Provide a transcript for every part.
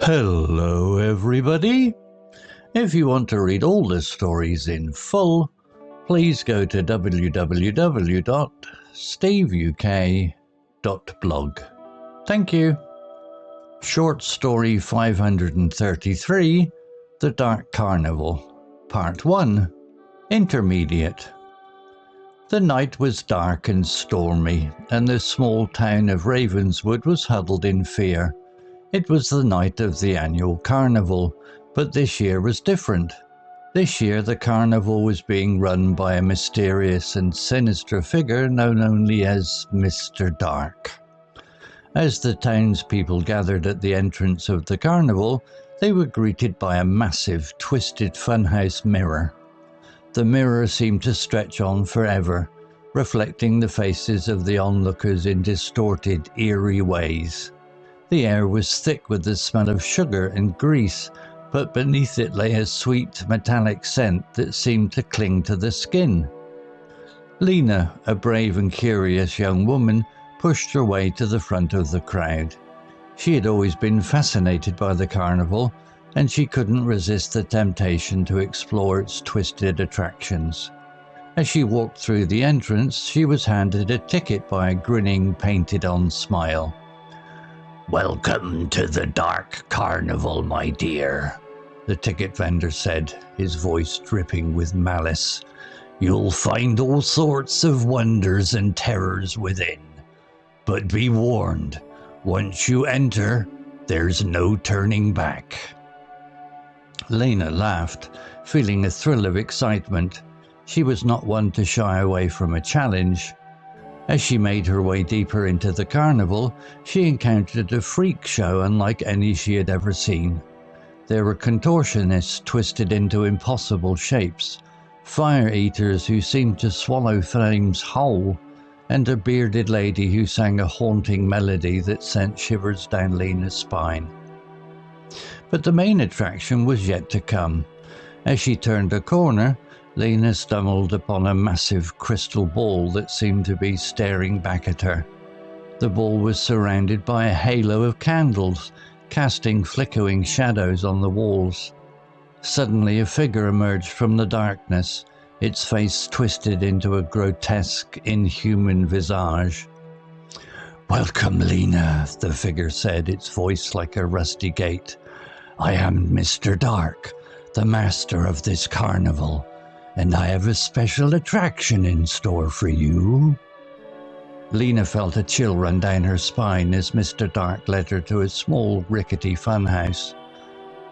Hello everybody! If you want to read all the stories in full, please go to www.steveuk.blog. Thank you. Short Story 533, The Dark Carnival, Part 1, Intermediate. The night was dark and stormy, and the small town of Ravenswood was huddled in fear. It was the night of the annual carnival, but this year was different. This year the carnival was being run by a mysterious and sinister figure known only as Mr. Dark. As the townspeople gathered at the entrance of the carnival, they were greeted by a massive, twisted funhouse mirror. The mirror seemed to stretch on forever, reflecting the faces of the onlookers in distorted, eerie ways. The air was thick with the smell of sugar and grease, but beneath it lay a sweet, metallic scent that seemed to cling to the skin. Lena, a brave and curious young woman, pushed her way to the front of the crowd. She had always been fascinated by the carnival, and she couldn't resist the temptation to explore its twisted attractions. As she walked through the entrance, she was handed a ticket by a grinning, painted-on smile. "Welcome to the Dark Carnival, my dear," the ticket vendor said, his voice dripping with malice. "You'll find all sorts of wonders and terrors within. But be warned, once you enter, there's no turning back." Lena laughed, feeling a thrill of excitement. She was not one to shy away from a challenge. As she made her way deeper into the carnival, she encountered a freak show unlike any she had ever seen. There were contortionists twisted into impossible shapes, fire-eaters who seemed to swallow flames whole, and a bearded lady who sang a haunting melody that sent shivers down Lena's spine. But the main attraction was yet to come. As she turned a corner, Lena stumbled upon a massive crystal ball that seemed to be staring back at her. The ball was surrounded by a halo of candles, casting flickering shadows on the walls. Suddenly a figure emerged from the darkness, its face twisted into a grotesque, inhuman visage. "Welcome, Lena," the figure said, its voice like a rusty gate. "I am Mr. Dark, the master of this carnival, and I have a special attraction in store for you." Lena felt a chill run down her spine as Mr. Dark led her to a small, rickety funhouse.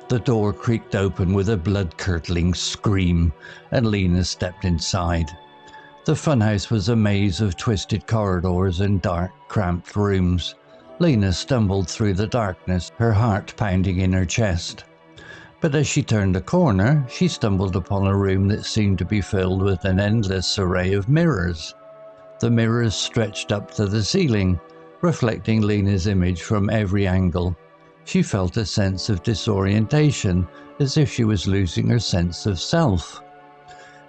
The door creaked open with a blood-curdling scream, and Lena stepped inside. The funhouse was a maze of twisted corridors and dark, cramped rooms. Lena stumbled through the darkness, her heart pounding in her chest. But as she turned a corner, she stumbled upon a room that seemed to be filled with an endless array of mirrors. The mirrors stretched up to the ceiling, reflecting Lena's image from every angle. She felt a sense of disorientation, as if she was losing her sense of self.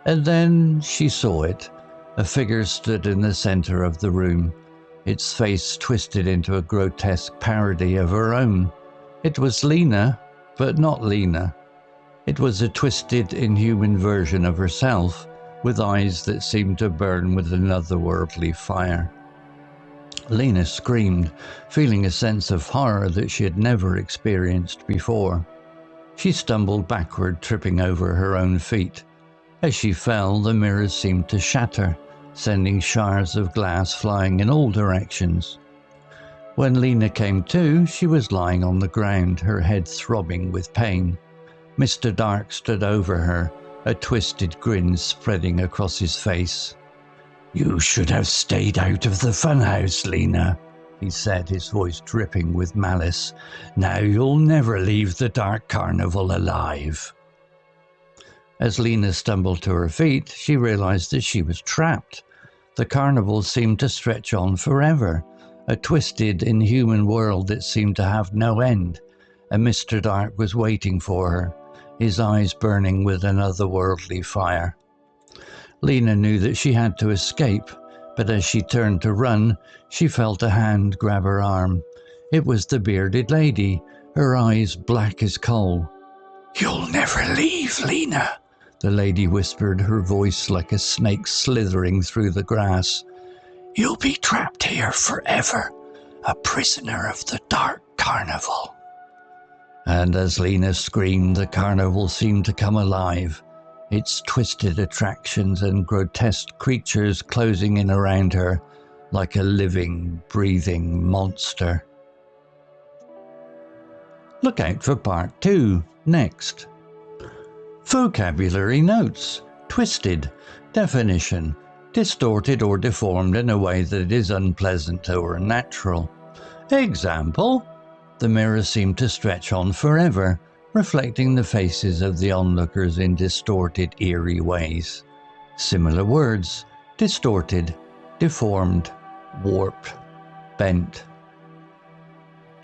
And then she saw it. A figure stood in the center of the room, its face twisted into a grotesque parody of her own. It was Lena, but not Lena. It was a twisted, inhuman version of herself, with eyes that seemed to burn with an otherworldly fire. Lena screamed, feeling a sense of horror that she had never experienced before. She stumbled backward, tripping over her own feet. As she fell, the mirrors seemed to shatter, sending shards of glass flying in all directions. When Lena came to, she was lying on the ground, her head throbbing with pain. Mr. Dark stood over her, a twisted grin spreading across his face. "You should have stayed out of the funhouse, Lena," he said, his voice dripping with malice. "Now you'll never leave the Dark Carnival alive." As Lena stumbled to her feet, she realized that she was trapped. The carnival seemed to stretch on forever, a twisted, inhuman world that seemed to have no end, and Mr. Dark was waiting for her, his eyes burning with an otherworldly fire. Lena knew that she had to escape, but as she turned to run, she felt a hand grab her arm. It was the bearded lady, her eyes black as coal. "You'll never leave, Lena," the lady whispered, her voice like a snake slithering through the grass. "You'll be trapped here forever, a prisoner of the dark carnival." And as Lena screamed, the carnival seemed to come alive, its twisted attractions and grotesque creatures closing in around her like a living, breathing monster. Look out for part 2 next. Vocabulary notes. Twisted. Definition. Distorted or deformed in a way that is unpleasant or unnatural. Example. The mirror seemed to stretch on forever, reflecting the faces of the onlookers in distorted, eerie ways. Similar words. Distorted, deformed, warped, bent.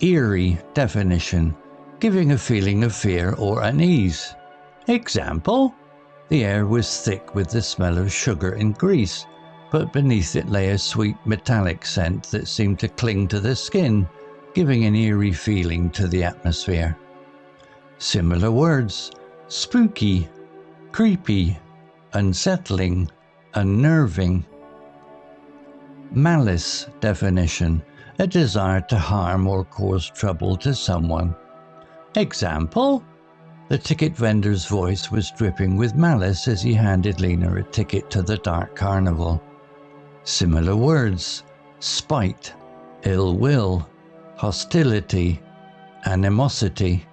Eerie. Definition. Giving a feeling of fear or unease. Example. The air was thick with the smell of sugar and grease, but beneath it lay a sweet metallic scent that seemed to cling to the skin, giving an eerie feeling to the atmosphere. Similar words. Spooky, creepy, unsettling, unnerving. Malice. Definition. A desire to harm or cause trouble to someone. Example. The ticket vendor's voice was dripping with malice as he handed Lena a ticket to the dark carnival. Similar words. Spite, ill will, hostility, animosity.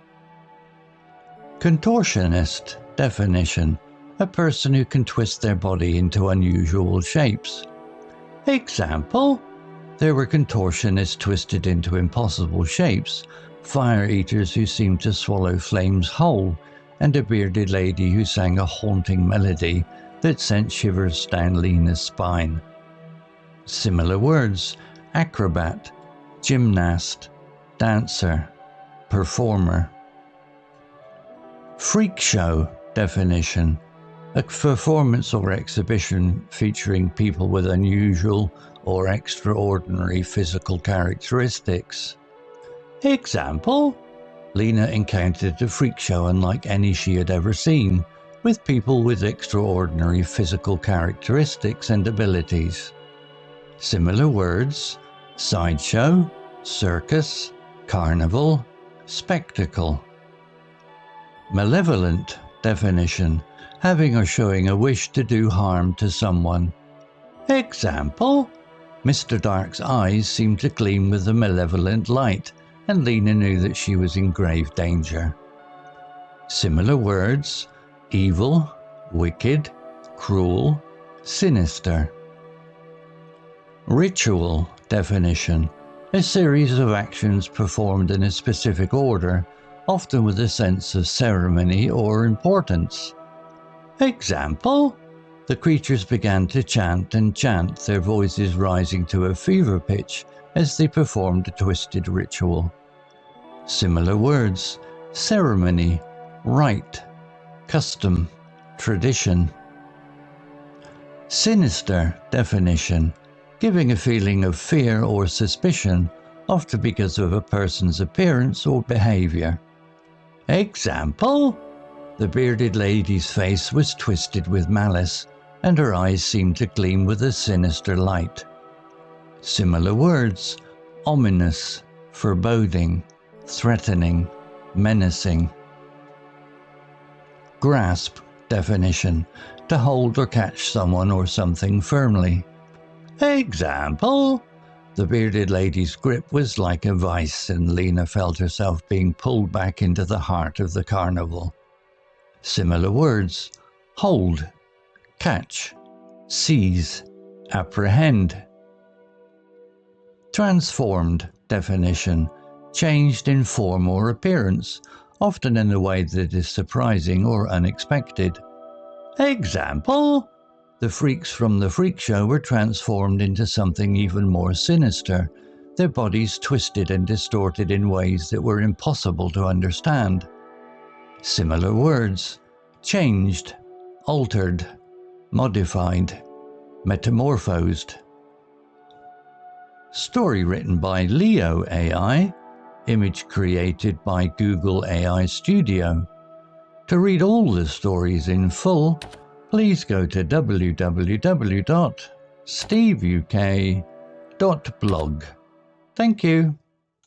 Contortionist. Definition. A person who can twist their body into unusual shapes. Example. There were contortionists twisted into impossible shapes, fire eaters who seemed to swallow flames whole, and a bearded lady who sang a haunting melody that sent shivers down Lena's spine. Similar words. Acrobat, gymnast, dancer, performer. Freak show. Definition. A performance or exhibition featuring people with unusual or extraordinary physical characteristics. Example. Lena encountered a freak show unlike any she had ever seen, with people with extraordinary physical characteristics and abilities. Similar words. Sideshow, circus, carnival, spectacle. Malevolent. Definition. Having or showing a wish to do harm to someone. Example. Mr. Dark's eyes seemed to gleam with a malevolent light, and Lena knew that she was in grave danger. Similar words. Evil, wicked, cruel, sinister. Ritual. Definition. A series of actions performed in a specific order, often with a sense of ceremony or importance. Example. The creatures began to chant and chant, their voices rising to a fever pitch as they performed a twisted ritual. Similar words. Ceremony, rite, custom, tradition. Sinister. Definition. Giving a feeling of fear or suspicion, often because of a person's appearance or behavior. Example. The bearded lady's face was twisted with malice, and her eyes seemed to gleam with a sinister light. Similar words. Ominous, foreboding, threatening, menacing. Grasp. Definition. To hold or catch someone or something firmly. Example. The bearded lady's grip was like a vice, and Lena felt herself being pulled back into the heart of the carnival. Similar words. Hold, catch, seize, apprehend. Transformed. Definition. Changed in form or appearance, often in a way that is surprising or unexpected. Example. The freaks from the freak show were transformed into something even more sinister, their bodies twisted and distorted in ways that were impossible to understand. Similar words. Changed, altered, modified, metamorphosed. Story written by Leo AI, image created by Google AI Studio. To read all the stories in full, please go to www.steveuk.blog. Thank you.